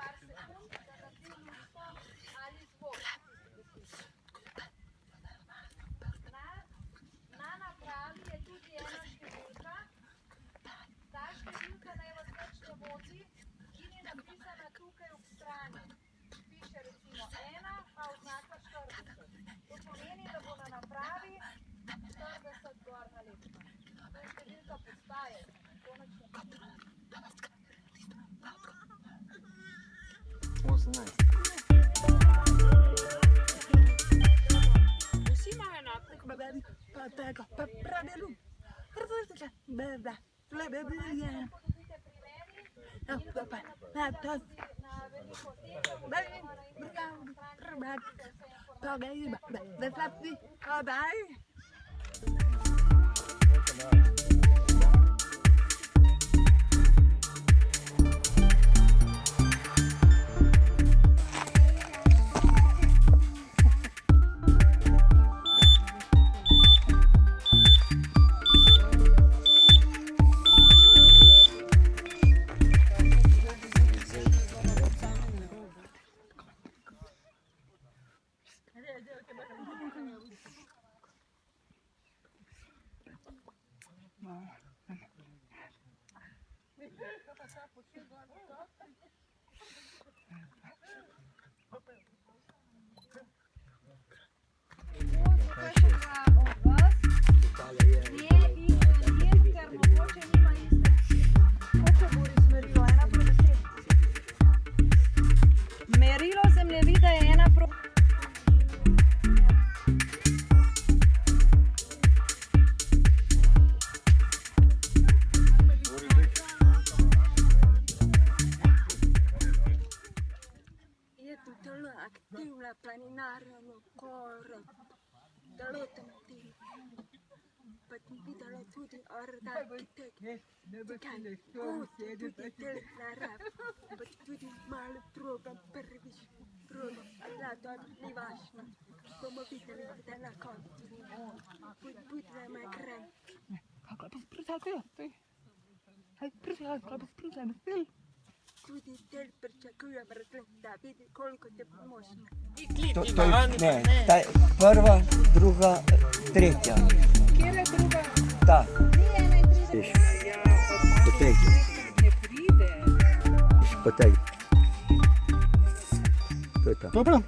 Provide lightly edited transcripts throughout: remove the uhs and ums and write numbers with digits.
par sekund, da naredi lusko ali zvok. Na napravi je tudi ena številka. Ta številka naj vas nič ne moti in je napisana tukaj ob strani. Piše recimo 1, pa oznaka 40. To pomeni, da bo na napravi 40 gor nalepljeno. To je številka postaje. To nič ne pomeni. 18. Vsi imajo enako. Merilo zemljevida je 1 proti. Je totalno aktivna planinarja na gore. Dalo tam ti. Pa ti videla tudi arhitek. Tukaj tudi del narav. Pa tudi malo probam prvič. Da, to ni važno. Bomo videli, da na koncu. Budi nam ekran. Tudi del pričakujem, da vidi koliko te pomožno. Ta je prva, druga, tretja. Kjer je druga? Ta. Ja, Potegni. ne pride. Potegni. To je ta. Dobro.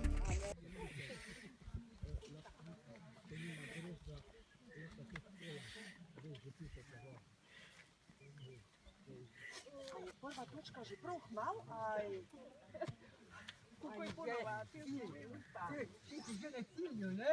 Prva točka že prav hmal, aj... Kako je ponovati? Ti si že na cilju, ne?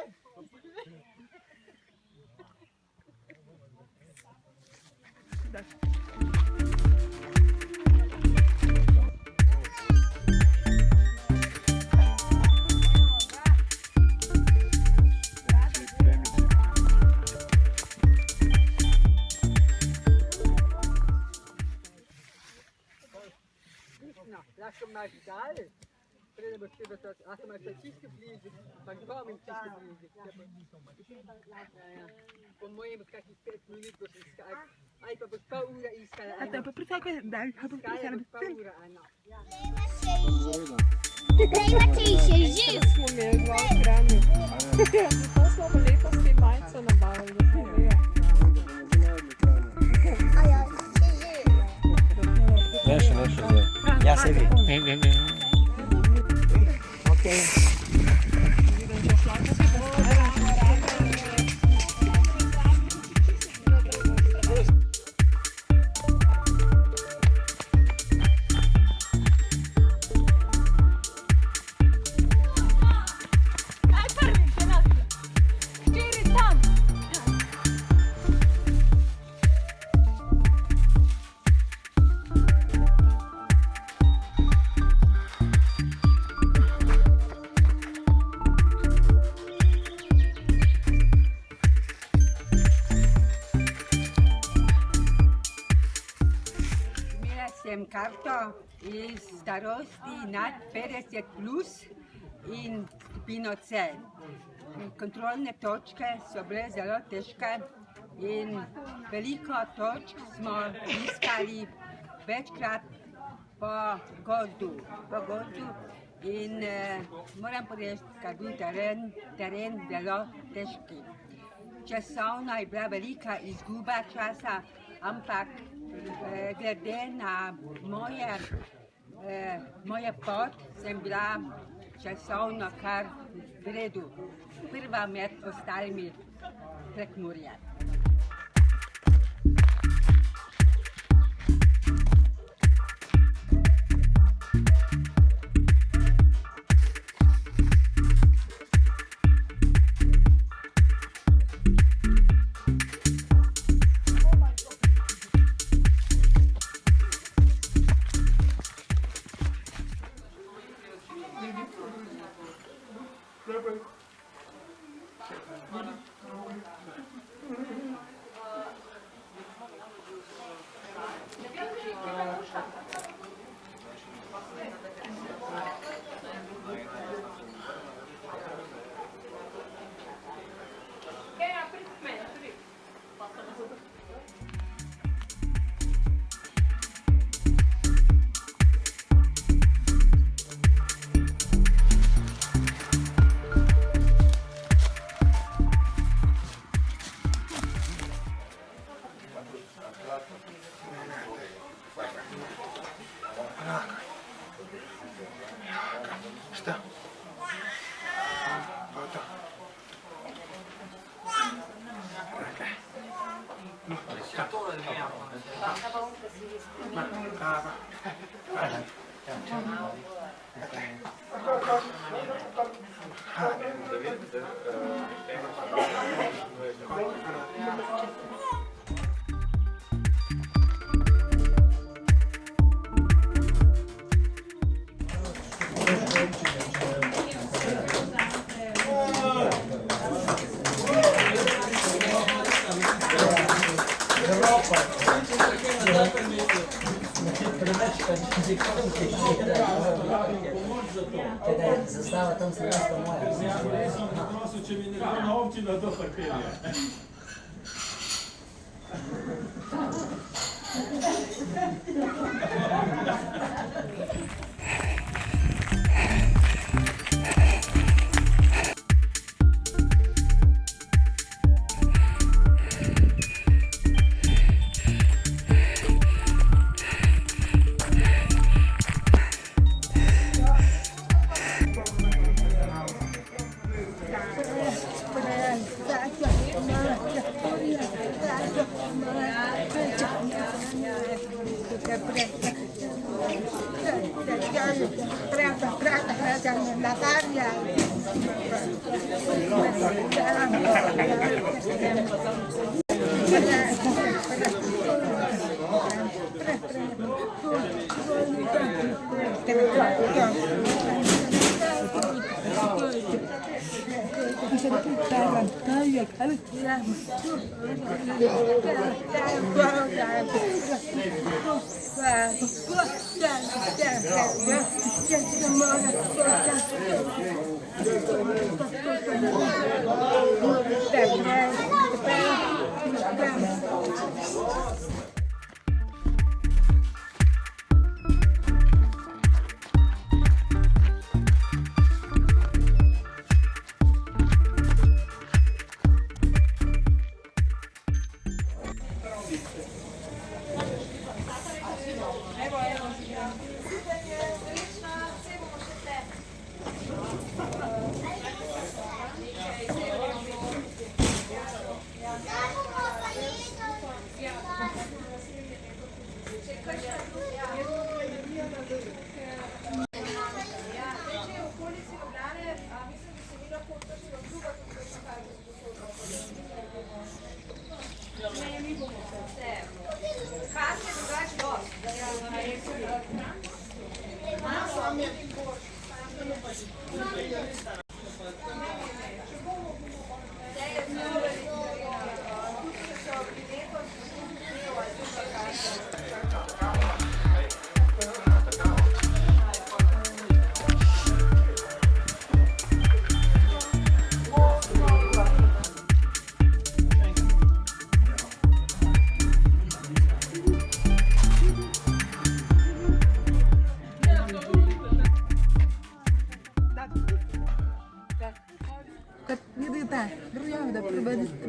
Lass doch mal egal. Hast du mal Statiste fliegen? Man kommt im Statiste fliegen. Po mojem, kakih 5 minut boš iskal. Aj pa boš pol ure iskal. Pa prisakaj, da pa prisakaj. Pol ure, ano. Najmatejše živ! Smo imeli 2 hrani. Zato smo v letos te majice nabavili, da smo imeli. Nešto zdaj. Ja se vi. Okej. Sem karto iz starosti nad 50 plus in skupino C. Kontrolne točke so bile zelo težke in veliko točk smo iskali večkrat po gozdu. In moram povedati, da je bil teren zelo težki. Časovno je bila velika izguba časa, ampak glede na moje pot sem bila časovno kar v redu. Prva med ostalimi Prekmurja. Zastava tam se nasta moja. Če mi nekaj občina to pripelje. Slično, vse bomo še te.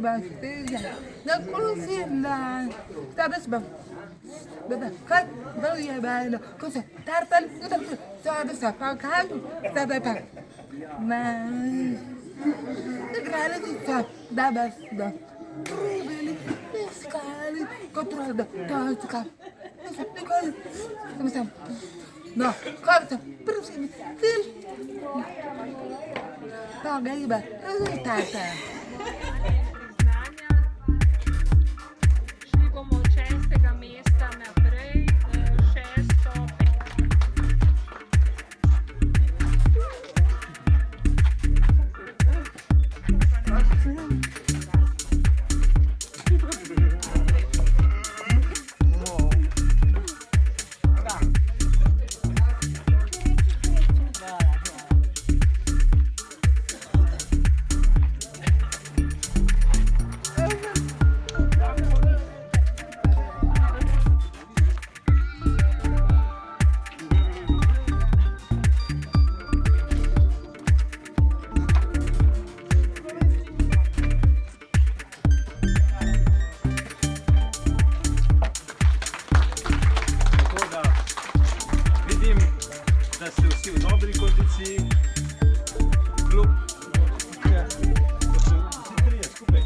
bastilla, no cocina, sabes, kan belje bijna, cosa tartan, sabes, apagado, sabes, maar de grade di sa, da basta, rubili, pescali, controllo, tosca, no, cosa, prosimi, til, pagaiba, rezultata. Šli bomo od 6. mesta naprej, 6. Tako da vidim, da ste vsi v dobri kondiciji, kljub da so vsi trije skupaj.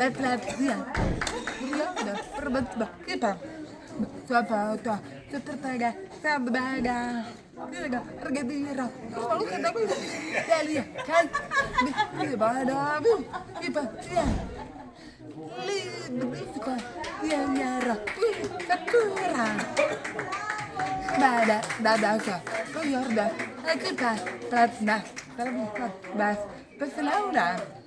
Batlatia, Brianda, Perbatba, Kipa, Sapata, Tetrega, Sabbaga, Diga, Regadira, Maluca, Dalia, Kai, Bada, Kipa, Libra, Yara, Sakura, Bada, Dadasa, Toyorda, Akipa, Tatna, Bas, Peslaura.